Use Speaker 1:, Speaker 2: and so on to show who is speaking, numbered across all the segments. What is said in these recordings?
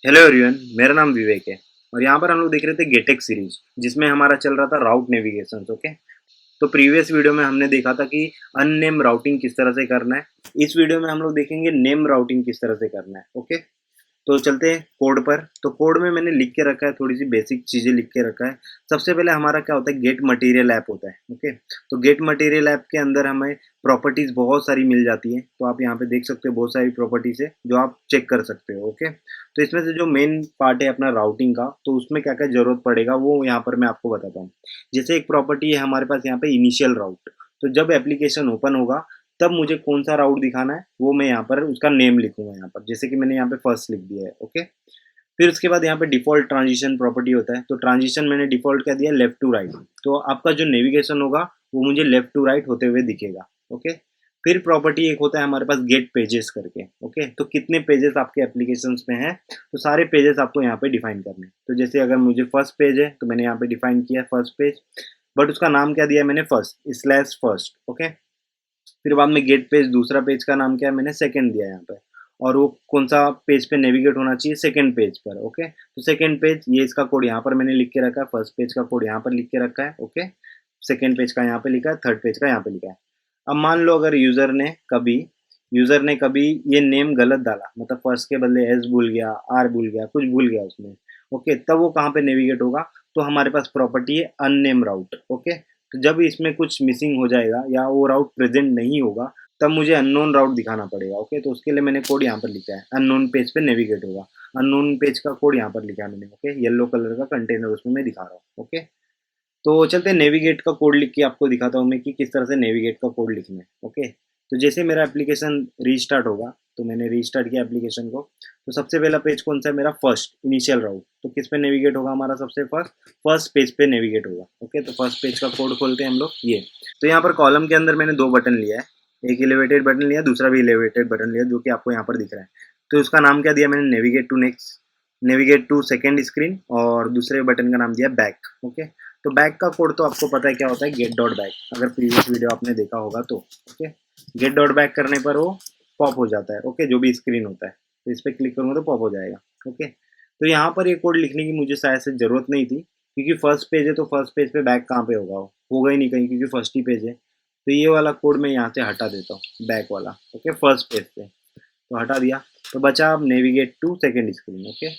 Speaker 1: Hello everyone, मेरा नाम विवेक है और यहाँ पर हम लोग देख रहे थे गेटेक्स सीरीज जिसमें हमारा चल रहा था राउट नेविगेशन। ओके, तो प्रीवियस वीडियो में हमने देखा था कि अननेम राउटिंग किस तरह से करना है। इस वीडियो में हम लोग देखेंगे नेम राउटिंग किस तरह से करना है। ओके, तो चलते हैं कोड पर। तो कोड में मैंने लिख के रखा है, थोड़ी सी बेसिक चीज़ें लिख के रखा है। सबसे पहले हमारा क्या होता है, गेट मटेरियल ऐप होता है। ओके, तो गेट मटेरियल ऐप के अंदर हमें प्रॉपर्टीज़ बहुत सारी मिल जाती है। तो आप यहाँ पे देख सकते हो बहुत सारी प्रॉपर्टीज़ है जो आप चेक कर सकते हो। ओके, तो इसमें से जो मेन पार्ट है अपना राउटिंग का, तो उसमें क्या क्या ज़रूरत पड़ेगा वो यहाँ पर मैं आपको बताता हूँ। जैसे एक प्रॉपर्टी है हमारे पास यहाँ पे इनिशियल राउट। तो जब एप्लीकेशन ओपन होगा तब मुझे कौन सा राउट दिखाना है वो मैं यहाँ पर उसका नेम लिखूंगा यहाँ पर, जैसे कि मैंने यहाँ पे फर्स्ट लिख दिया है। ओके, फिर उसके बाद यहाँ पे डिफ़ॉल्ट ट्रांजिशन प्रॉपर्टी होता है। तो ट्रांजिशन मैंने डिफ़ॉल्ट क्या दिया, लेफ्ट टू राइट। तो आपका जो नेविगेशन होगा वो मुझे लेफ्ट टू राइट होते हुए दिखेगा। ओके, फिर प्रॉपर्टी एक होता है हमारे पास गेट पेजेस करके। ओके, तो कितने पेजेस आपके एप्लीकेशंस में हैं, तो सारे पेजेस आपको यहाँ पे डिफाइन करने हैं। तो जैसे अगर मुझे फर्स्ट पेज है तो मैंने यहाँ पे डिफाइन किया फर्स्ट पेज, बट उसका नाम क्या दिया है मैंने, फर्स्ट स्लैश फर्स्ट। ओके, फिर बाद में गेट पेज दूसरा पेज का नाम क्या है, मैंने सेकंड दिया है यहाँ पे। और वो कौन सा पेज पे नेविगेट होना चाहिए, सेकंड पेज पर। ओके, तो सेकंड पेज ये इसका कोड यहाँ पर मैंने लिख के रखा है, फर्स्ट पेज का कोड यहाँ पर लिख के रखा है। ओके, सेकंड पेज का यहाँ पे लिखा है, थर्ड पेज का यहाँ पे लिखा है। अब मान लो अगर यूजर ने कभी ये नेम गलत डाला, मतलब फर्स्ट के बदले एस भूल गया, आर भूल गया, कुछ भूल गया उसमें। ओके, तब वो कहाँ पे नेविगेट होगा, तो हमारे पास प्रॉपर्टी है अननेम राउट। ओके, तो जब इसमें कुछ मिसिंग हो जाएगा या वो राउट प्रेजेंट नहीं होगा तब मुझे अननोन राउट दिखाना पड़ेगा। ओके, तो उसके लिए मैंने कोड यहाँ पर लिखा है, अननोन पेज पे नेविगेट होगा। अननोन पेज का कोड यहाँ पर लिखा है मैंने। ओके, येलो कलर का कंटेनर उसमें मैं दिखा रहा हूँ। ओके, तो चलते हैं नेविगेट का कोड लिख के आपको दिखाता हूँ मैं कि किस तरह से नेविगेट का कोड लिखना है। ओके, तो जैसे मेरा एप्लीकेशन रीस्टार्ट होगा, तो मैंने रीस्टार्ट किया एप्लीकेशन को, तो सबसे पहला पेज कौन सा है मेरा, फर्स्ट इनिशियल राउट। तो किस पे नेविगेट होगा हमारा, सबसे फर्स्ट पेज पे नेविगेट होगा। ओके, तो फर्स्ट पेज का कोड खोलते हैं हम लोग ये। तो यहाँ पर कॉलम के अंदर मैंने दो बटन लिया है, एक एलिवेटेड बटन लिया, दूसरा भी एलिवेटेड बटन लिया, जो कि आपको यहाँ पर दिख रहा है। तो उसका नाम क्या दिया मैंने, navigate to next, navigate to second screen, और दूसरे बटन का नाम दिया बैक। ओके, तो बैक का कोड तो आपको पता है क्या होता है, गेट डॉट बैक। अगर प्रीवियस वीडियो आपने देखा होगा तो। ओके, गेट डॉट बैक करने पर वो पॉप हो जाता है। ओके, जो भी स्क्रीन होता है, तो इस पर क्लिक करूँगा तो पॉप हो जाएगा। ओके, तो यहाँ पर ये कोड लिखने की मुझे शायद से ज़रूरत नहीं थी, क्योंकि फर्स्ट पेज है तो फर्स्ट पेज पे बैक कहाँ पे होगा, होगा ही नहीं कहीं, क्योंकि फर्स्ट ही पेज है। तो ये वाला कोड मैं यहाँ से हटा देता हूँ, बैक वाला। ओके, फर्स्ट पेज पे तो हटा दिया, तो बचा अब navigate to second screen. Okay,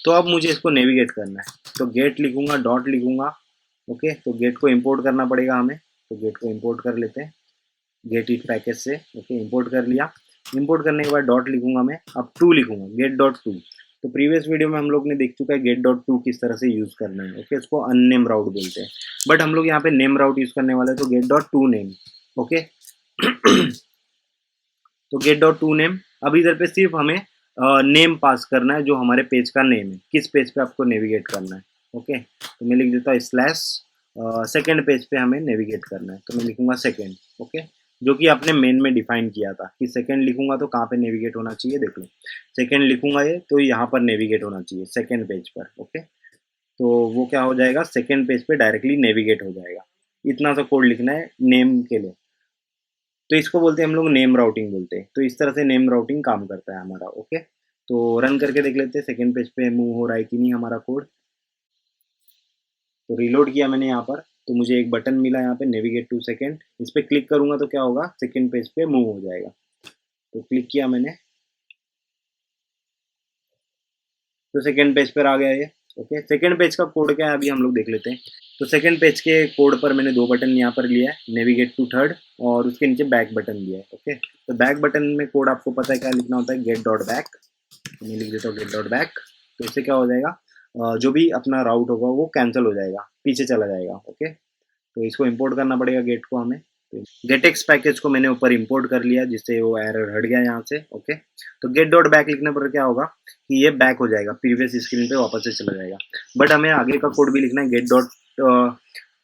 Speaker 1: तो अब मुझे इसको नेविगेट करना है, तो गेट लिखूंगा, डॉट लिखूंगा। ओके, तो गेट को इंपोर्ट करना पड़ेगा हमें, तो गेट को इंपोर्ट कर लेते हैं गेट इट पैकेज से। ओके, इंपोर्ट कर लिया। इंपोर्ट करने के बाद डॉट लिखूंगा मैं, अब टू लिखूंगा, गेट डॉट टू। तो प्रीवियस वीडियो में हम लोग ने देख चुका है गेट डॉट टू किस तरह से यूज़ करना है। ओके, इसको अननेम राउट बोलते हैं, बट हम लोग यहाँ पे नेम राउट यूज़ करने वाले हैं, तो get dot to name. Okay, तो गेट डॉट टू नेम। अब इधर पे सिर्फ हमें नेम पास करना है, जो हमारे पेज का नेम है, किस पेज पे आपको नेविगेट करना है। ओके, तो मैं लिख देता हूँ स्लैश सेकेंड पेज पे हमें नेविगेट करना है, तो मैं लिखूंगा सेकेंड। ओके, जो कि आपने मेन में डिफाइन किया था कि सेकेंड लिखूंगा तो कहाँ पे नेविगेट होना चाहिए, देख लो सेकेंड लिखूंगा ये तो यहाँ पर नेविगेट होना चाहिए सेकेंड पेज पर। ओके, तो वो क्या हो जाएगा, सेकेंड पेज पे डायरेक्टली नेविगेट हो जाएगा। इतना सा कोड लिखना है नेम के लिए, तो इसको बोलते हैं हम लोग नेम राउटिंग बोलते हैं। तो इस तरह से नेम राउटिंग काम करता है हमारा। ओके, तो रन करके देख लेते हैं सेकेंड पेज पे मूव हो रहा है कि नहीं हमारा कोड। तो रिलोड किया मैंने यहाँ पर, तो मुझे एक बटन मिला यहाँ पे, नेविगेट टू सेकेंड। इस पर क्लिक करूंगा तो क्या होगा, सेकेंड पेज पे मूव हो जाएगा। तो क्लिक किया मैंने, तो सेकेंड पेज पर आ गया ये। ओके, सेकेंड पेज का कोड क्या है अभी हम लोग देख लेते हैं। तो सेकेंड पेज के कोड पर मैंने दो बटन यहाँ पर लिया है, नेविगेट टू थर्ड, और उसके नीचे बैक बटन दिया है। ओके, तो बैक बटन में कोड आपको पता है क्या लिखना होता है, गेट डॉट बैक। मैं लिख देता हूँ गेट डॉट बैक। तो इससे क्या हो जाएगा, जो भी अपना राउट होगा वो कैंसिल हो जाएगा, पीछे चला जाएगा। ओके, तो इसको इंपोर्ट करना पड़ेगा गेट को हमें। तो गेटेक्स पैकेज को मैंने ऊपर इंपोर्ट कर लिया, जिससे वो एरर हट गया यहाँ से। ओके, तो गेट डॉट बैक लिखने पर क्या होगा कि ये बैक हो जाएगा, प्रीवियस स्क्रीन पे वापस से चला जाएगा। बट हमें आगे का कोड भी लिखना है, get dot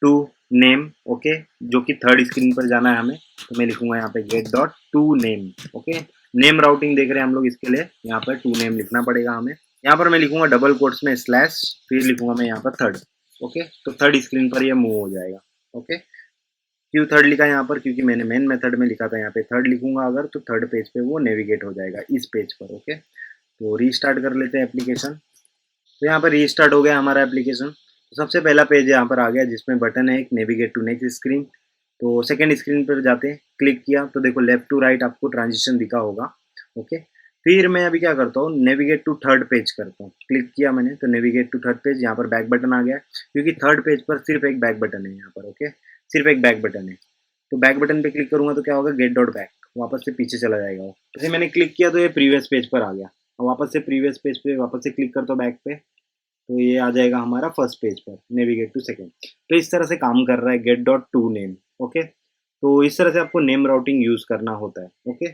Speaker 1: to name. Okay, जो कि थर्ड स्क्रीन पर जाना है हमें, तो मैं लिखूंगा यहाँ पे get dot to name. Okay, name routing देख रहे हैं हम लोग, इसके लिए यहाँ पर टू नेम लिखना पड़ेगा हमें। यहाँ पर मैं लिखूंगा डबल कोट्स में स्लैश, फिर लिखूंगा मैं यहाँ पर थर्ड। ओके, तो थर्ड स्क्रीन पर ये मूव हो जाएगा। ओके, क्यों थर्ड लिखा यहाँ पर, क्योंकि मैंने मेन मेथड में लिखा था, यहाँ पे थर्ड लिखूंगा अगर, तो थर्ड पेज पे वो नेविगेट हो जाएगा इस पेज पर। ओके, तो तो रीस्टार्ट कर लेते हैं एप्लीकेशन। तो यहाँ पर रीस्टार्ट हो गया हमारा एप्लीकेशन। तो सबसे पहला पेज यहाँ पर आ गया जिसमें बटन है एक नेविगेट टू नेक्स्ट स्क्रीन। तो सेकंड स्क्रीन पर जाते हैं, क्लिक किया तो देखो लेफ्ट टू राइट आपको ट्रांजिशन दिखा होगा। ओके, फिर मैं अभी क्या करता हूँ, नेविगेट टू थर्ड पेज करता हूँ। क्लिक किया मैंने तो नेविगेट टू थर्ड पेज, यहाँ पर बैक बटन आ गया क्योंकि थर्ड पेज पर सिर्फ एक बैक बटन है यहाँ पर। ओके, सिर्फ एक बैक बटन है। तो बैक बटन पे क्लिक करूंगा तो क्या होगा, गेट डॉट बैक, वापस से पीछे चला जाएगा वो। जैसे मैंने क्लिक किया तो ये प्रीवियस पेज पर आ गया। और वापस से प्रीवियस पेज पे वापस से क्लिक करता हूँ बैक पे, तो ये आ जाएगा हमारा फर्स्ट पेज पर, नेविगेट टू सेकंड। तो इस तरह से काम कर रहा है get dot to name. Okay, तो इस तरह से आपको नेम राउटिंग यूज करना होता है। ओके,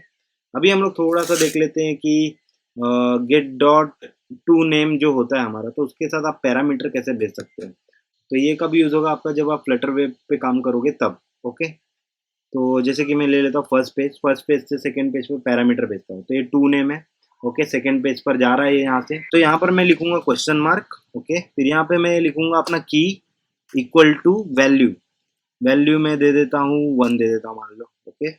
Speaker 1: अभी हम लोग थोड़ा सा देख लेते हैं कि गेट डॉट टू नेम जो होता है हमारा, तो उसके साथ आप पैरामीटर कैसे भेज सकते हैं। तो ये कब यूज होगा आपका, जब आप फ्लटर वेब पे काम करोगे तब। ओके, तो जैसे कि मैं ले लेता हूँ फर्स्ट पेज से सेकंड पेज पर पैरामीटर भेजता हूँ। तो ये टू नेम है। ओके, सेकंड पेज पर जा रहा है यहाँ से, तो यहाँ पर मैं लिखूंगा क्वेश्चन मार्क। ओके, फिर यहाँ पे मैं लिखूंगा अपना की इक्वल टू वैल्यू। वैल्यू में दे देता हूँ 1 दे देता हूँ, मान लो। ओके,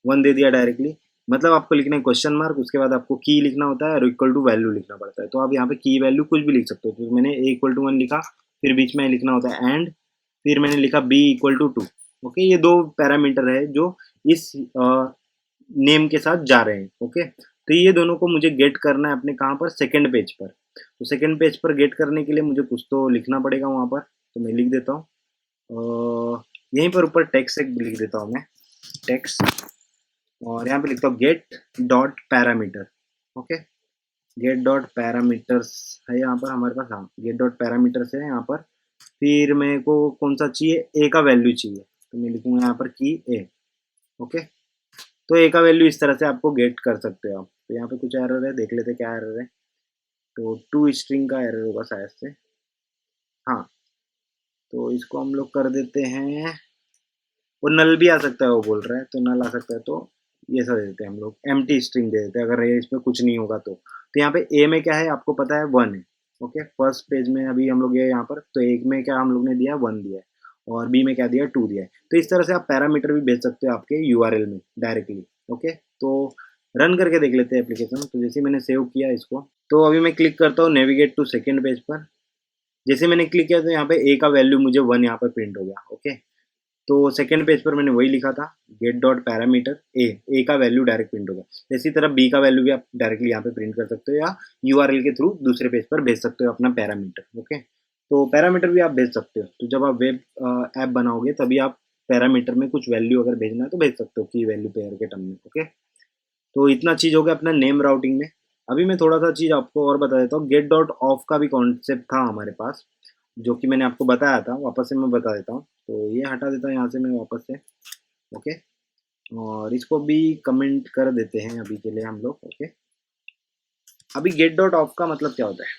Speaker 1: 1 दे दिया डायरेक्टली। मतलब आपको लिखना है क्वेश्चन मार्क, उसके बाद आपको की लिखना होता है और इक्वल टू वैल्यू लिखना पड़ता है। तो आप यहाँ पे की वैल्यू कुछ भी लिख सकते हो। तो मैंने ए इक्वल टू 1 लिखा, फिर बीच में लिखना होता है एंड, फिर मैंने लिखा बी इक्वल टू 2। ओके, ये दो पैरामीटर है जो इस नेम के साथ जा रहे हैं। ओके, तो ये दोनों को मुझे गेट करना है अपने कहाँ पर, सेकंड पेज पर। तो सेकंड पेज पर गेट करने के लिए मुझे कुछ तो लिखना पड़ेगा वहाँ पर। तो मैं लिख देता हूँ, यहीं पर ऊपर टेक्स्ट एक लिख देता हूँ मैं, टेक्स्ट, और यहाँ पे लिखता हूँ get dot parameter. Okay, get dot parameters है यहाँ पर हमारे पास। हाँ, गेट डॉट पैरामीटर्स है यहाँ पर। फिर मेरे को कौन सा चाहिए, ए का वैल्यू चाहिए, तो मैं लिखूंगा यहाँ पर की ए। ओके, तो ए का वैल्यू इस तरह से आपको गेट कर सकते हो आप। तो यहाँ पे कुछ एरर है, देख लेते क्या एरर है। तो टू स्ट्रिंग का एरर होगा शायद से। हाँ, तो इसको हम लोग कर देते हैं, वो नल भी आ सकता है, वो बोल रहा है तो नल आ सकता है। तो ये सब दे देते हैं हम लोग, एम्प्टी स्ट्रिंग दे देते हैं अगर इसमें कुछ नहीं होगा तो। यहाँ पे ए में क्या है आपको पता है, 1 है। ओके, फर्स्ट पेज में अभी हम लोग ये यहाँ पर, तो एक में क्या हम लोग ने दिया, 1 दिया है, और बी में क्या दिया, 2 दिया है। तो इस तरह से आप पैरामीटर भी भेज सकते हो आपके यूआरएल में डायरेक्टली। ओके, तो रन करके देख लेते हैं एप्लीकेशन। तो जैसे मैंने सेव किया इसको, तो अभी मैं क्लिक करता हूँ नेविगेट टू सेकेंड पेज पर। जैसे मैंने क्लिक किया तो यहाँ पे ए का वैल्यू मुझे 1 यहाँ पर प्रिंट हो गया। ओके, तो सेकंड पेज पर मैंने वही लिखा था, गेट डॉट पैरामीटर ए का वैल्यू डायरेक्ट प्रिंट होगा। इसी तरह बी का वैल्यू भी आप डायरेक्टली यहाँ पे प्रिंट कर सकते हो, या यूआरएल के थ्रू दूसरे पेज पर भेज सकते हो अपना पैरामीटर। ओके, तो पैरामीटर भी आप भेज सकते हो। तो जब आप वेब ऐप बनाओगे तभी आप पैरामीटर में कुछ वैल्यू अगर भेजना है तो भेज सकते हो, की वैल्यू पेयर के टर्म में। ओके, तो इतना चीज़ हो गया अपना नेम राउटिंग में। अभी मैं थोड़ा सा चीज़ आपको और बता देता हूँ। गेट डॉट ऑफ का भी कॉन्सेप्ट था हमारे पास, जो कि मैंने आपको बताया था, वापस से मैं बता देता हूँ। तो ये हटा देता हूँ यहाँ से मैं वापस से। ओके, और इसको भी कमेंट कर देते हैं अभी के लिए हम लोग। ओके, अभी गेट डॉट ऑफ का मतलब क्या होता है,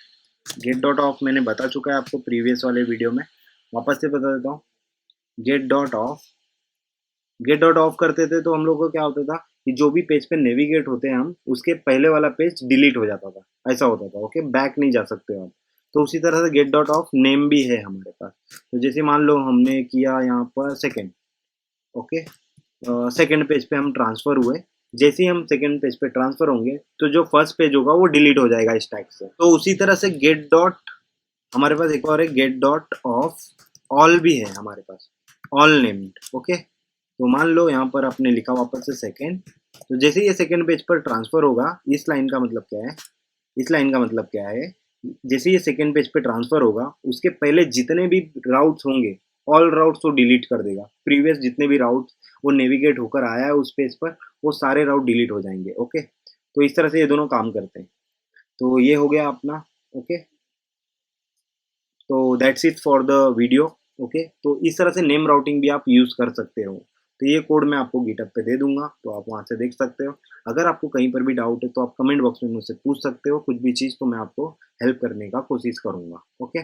Speaker 1: गेट डॉट ऑफ मैंने बता चुका है आपको प्रीवियस वाले वीडियो में, वापस से बता देता हूँ। गेट डॉट ऑफ करते थे तो हम लोग को क्या होता था कि जो भी पेज पे नेविगेट होते हैं हम, उसके पहले वाला पेज डिलीट हो जाता था, ऐसा होता था। ओके, बैक नहीं जा सकते आप। तो उसी तरह से गेट डॉट ऑफ नेम भी है हमारे पास। तो जैसे मान लो हमने किया यहाँ पर सेकेंड। ओके, सेकेंड पेज पे हम ट्रांसफर हुए, जैसे ही हम सेकेंड पेज पे ट्रांसफर होंगे तो जो फर्स्ट पेज होगा वो डिलीट हो जाएगा इस टैग से। तो उसी तरह से गेट डॉट, हमारे पास एक और है गेट डॉट ऑफ ऑल भी है हमारे पास, ऑल नेम्ड। ओके, तो मान लो यहाँ पर आपने लिखा वापस से सेकेंड, तो जैसे ये सेकेंड पेज पर ट्रांसफर होगा, इस लाइन का मतलब क्या है, इस लाइन का मतलब क्या है, जैसे ये सेकेंड पेज पे ट्रांसफर होगा उसके पहले जितने भी राउट्स होंगे, ऑल राउट्स को डिलीट कर देगा। प्रीवियस जितने भी राउट्स वो नेविगेट होकर आया है उस पेज पर, वो सारे राउट डिलीट हो जाएंगे। ओके, तो इस तरह से ये दोनों काम करते हैं। तो ये हो गया अपना। ओके, तो that's it for the video. Okay, तो इस तरह से नेम राउटिंग भी आप यूज़ कर सकते हो। तो ये कोड मैं आपको गिटहब पे दे दूंगा, तो आप वहाँ से देख सकते हो। अगर आपको कहीं पर भी डाउट है तो आप कमेंट बॉक्स में मुझसे पूछ सकते हो कुछ भी चीज़, तो मैं आपको हेल्प करने का कोशिश करूँगा। ओके,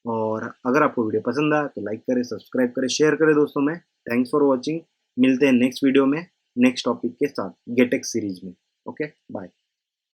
Speaker 1: और अगर आपको वीडियो पसंद आया तो लाइक करें, सब्सक्राइब करें, शेयर करें दोस्तों में। Thanks for watching. मिलते हैं नेक्स्ट वीडियो में नेक्स्ट टॉपिक के साथ, गेटेक्स सीरीज में। Okay, bye.